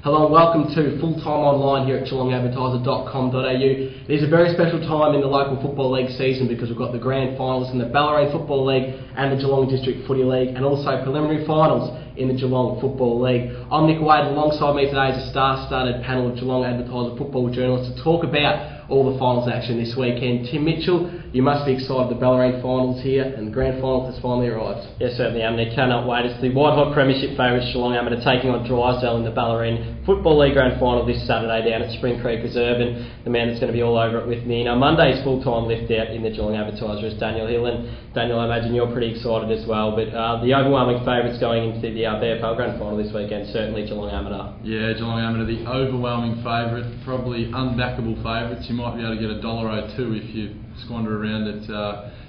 Hello and welcome to Fulltime Online here at GeelongAdvertiser.com.au. It is a very special time in the local football league season because we've got the grand finals in the Ballarat Football League and the Geelong District Footy League, and also preliminary finals in the Geelong Football League. I'm Nick Wade, and alongside me today is a star-studded panel of Geelong Advertiser football journalists to talk about all the finals action this weekend. Tim Mitchell, you must be excited. The Ballarat finals here and the grand final has finally arrived. Yes, certainly am. Nick, cannot wait. It's the white-hot premiership favourites Geelong Amateur taking on Drysdale in the Ballarat Football League grand final this Saturday down at Spring Creek Reserve, and the man that's going to be all over it with me now Monday's full-time lift out in the Geelong Advertiser is Daniel Hill, and Daniel, I imagine you're pretty excited as well, but the overwhelming favourites going into the BFL grand final this weekend, certainly Geelong Amateur. Yeah, Geelong Amateur, the overwhelming favourite, probably unbackable favourites. You might be able to get $1.02 if you squander around at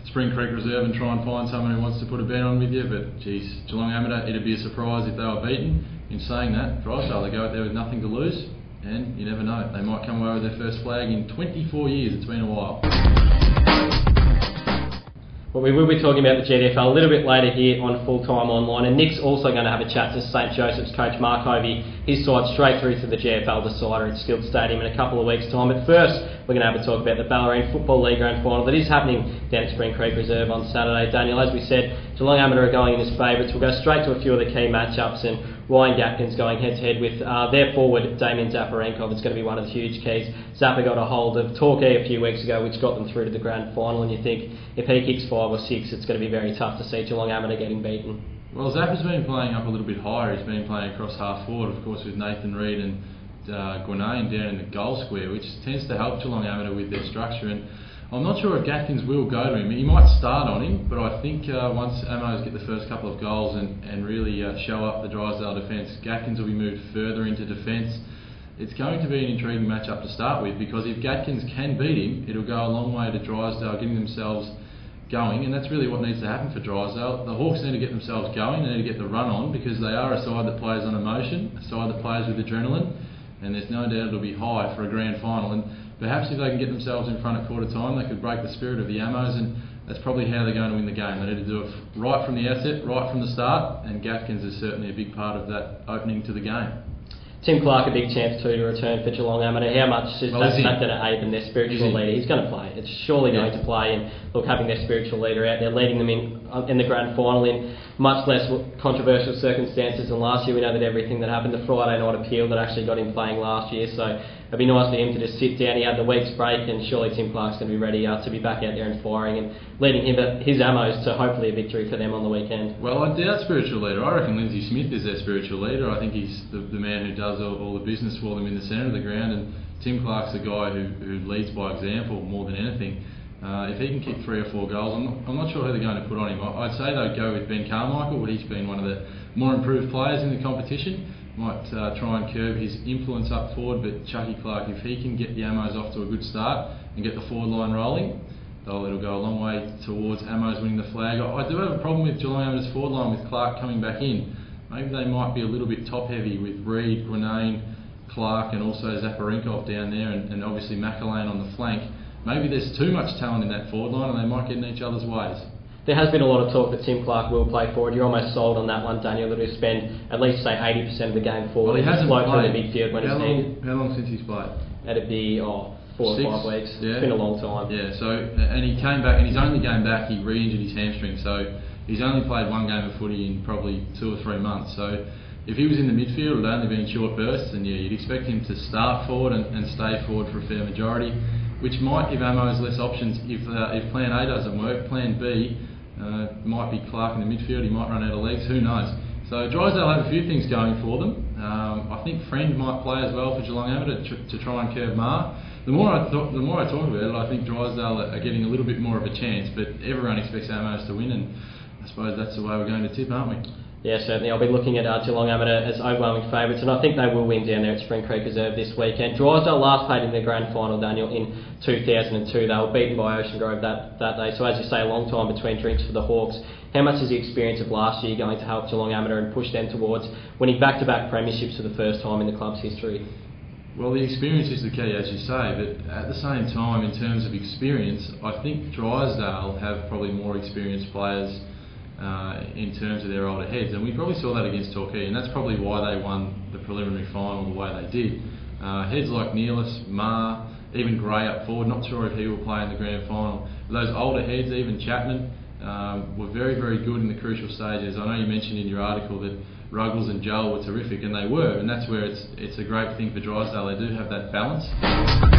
Spring Creek Reserve and try and find someone who wants to put a bet on with you, but geez, Geelong Amateur, it'd be a surprise if they were beaten. In saying that, Drysdale, they go out there with nothing to lose, and you never know, they might come away with their first flag in 24 years, it's been a while. Well, we will be talking about the GDFL a little bit later here on Fulltime Online, and Nick's also going to have a chat to St Joseph's coach Mark Hovey, his side straight through to the GFL decider at Skilled Stadium in a couple of weeks' time. But first, we're going to have a talk about the Ballarat Football League grand final that is happening down at Spring Creek Reserve on Saturday. Daniel, as we said, Geelong Amateur are going in as favourites. We'll go straight to a few of the key matchups, and Ryan Gatkins going head-to-head with their forward, Damien Zaparenkov. It's going to be one of the huge keys. Zappa got a hold of Torquay a few weeks ago, which got them through to the grand final, and you think if he kicks 5 or 6, it's going to be very tough to see Geelong Amateur getting beaten. Well, Zappa's been playing up a little bit higher. He's been playing across half forward, of course, with Nathan Reid and Gwinnane down in the goal square, which tends to help Geelong Amateur with their structure. And I'm not sure if Gatkins will go to him. He might start on him, but I think once Amos get the first couple of goals and really show up the Drysdale defence, Gatkins will be moved further into defence. It's going to be an intriguing matchup to start with, because if Gatkins can beat him, it'll go a long way to Drysdale getting themselves going, and that's really what needs to happen for Drysdale. The Hawks need to get themselves going, they need to get the run on, because they are a side that plays on emotion, a side that plays with adrenaline, and there's no doubt it'll be high for a grand final. And perhaps if they can get themselves in front at quarter time, they could break the spirit of the Amos, and that's probably how they're going to win the game. They need to do it right from the outset, right from the start, and Gatkins is certainly a big part of that opening to the game. Tim Clark, a big chance too to return for Geelong Amateur. How much is that going to aid them, their spiritual leader? He's going to play. It's surely going to play. And look, having their spiritual leader out there, leading them in the grand final in much less controversial circumstances than last year. We know that everything that happened, the Friday night appeal that actually got him playing last year. So it'd be nice for him to just sit down. He had the week's break, and surely Tim Clark's going to be ready to be back out there and firing and leading his Amos to hopefully a victory for them on the weekend. Well, I doubt spiritual leader. I reckon Lindsay Smith is their spiritual leader. I think he's the man who does all the business for them in the centre of the ground, and Tim Clark's the guy who leads by example more than anything. If he can kick 3 or 4 goals, I'm not sure who they're going to put on him. I'd say they'd go with Ben Carmichael, but he's been one of the more improved players in the competition. Might try and curb his influence up forward, but Chucky Clark, if he can get the Amos off to a good start and get the forward line rolling, it'll go a long way towards Amos winning the flag. I do have a problem with Geelong Amateur's forward line with Clark coming back in. Maybe they might be a little bit top heavy with Reid, Gwinnane, Clark, and also Zaparenkov down there, and obviously McElwain on the flank. Maybe there's too much talent in that forward line and they might get in each other's ways. There has been a lot of talk that Tim Clark will play forward. You're almost sold on that one, Daniel, that he'll spend at least, say, 80% of the game forward. Well, he hasn't played through the big field when he's needed. How long since he's played? That'd be 4 or 5 weeks. Yeah. It's been a long time. Yeah, so, and he came back, and his only game back, he re-injured his hamstring, so he's only played 1 game of footy in probably 2 or 3 months. So if he was in the midfield, it would only be in short bursts, and yeah, you'd expect him to start forward and stay forward for a fair majority, which might give Amos less options if Plan A doesn't work. Plan B might be Clark in the midfield. He might run out of legs. Who knows? So Drysdale have a few things going for them. I think Friend might play as well for Geelong Amateur to try and curb Mar. The more I talk about it, I think Drysdale are getting a little bit more of a chance. But everyone expects Amos to win, and I suppose that's the way we're going to tip, aren't we? Yeah, certainly. I'll be looking at Geelong Amateur as overwhelming favourites, and I think they will win down there at Spring Creek Reserve this weekend. Drysdale last played in the grand final, Daniel, in 2002. They were beaten by Ocean Grove that day. So as you say, a long time between drinks for the Hawks. How much is the experience of last year going to help Geelong Amateur and push them towards winning back-to-back premierships for the first time in the club's history? Well, the experience is the key, as you say, but at the same time, in terms of experience, I think Drysdale have probably more experienced players in terms of their older heads, and we probably saw that against Torquay, and that's probably why they won the preliminary final the way they did. Heads like Neelis, Ma, even Gray up forward, not sure if he will play in the grand final. Those older heads, even Chapman, were very, very good in the crucial stages. I know you mentioned in your article that Ruggles and Joel were terrific, and they were, and that's where it's a great thing for Drysdale. They do have that balance.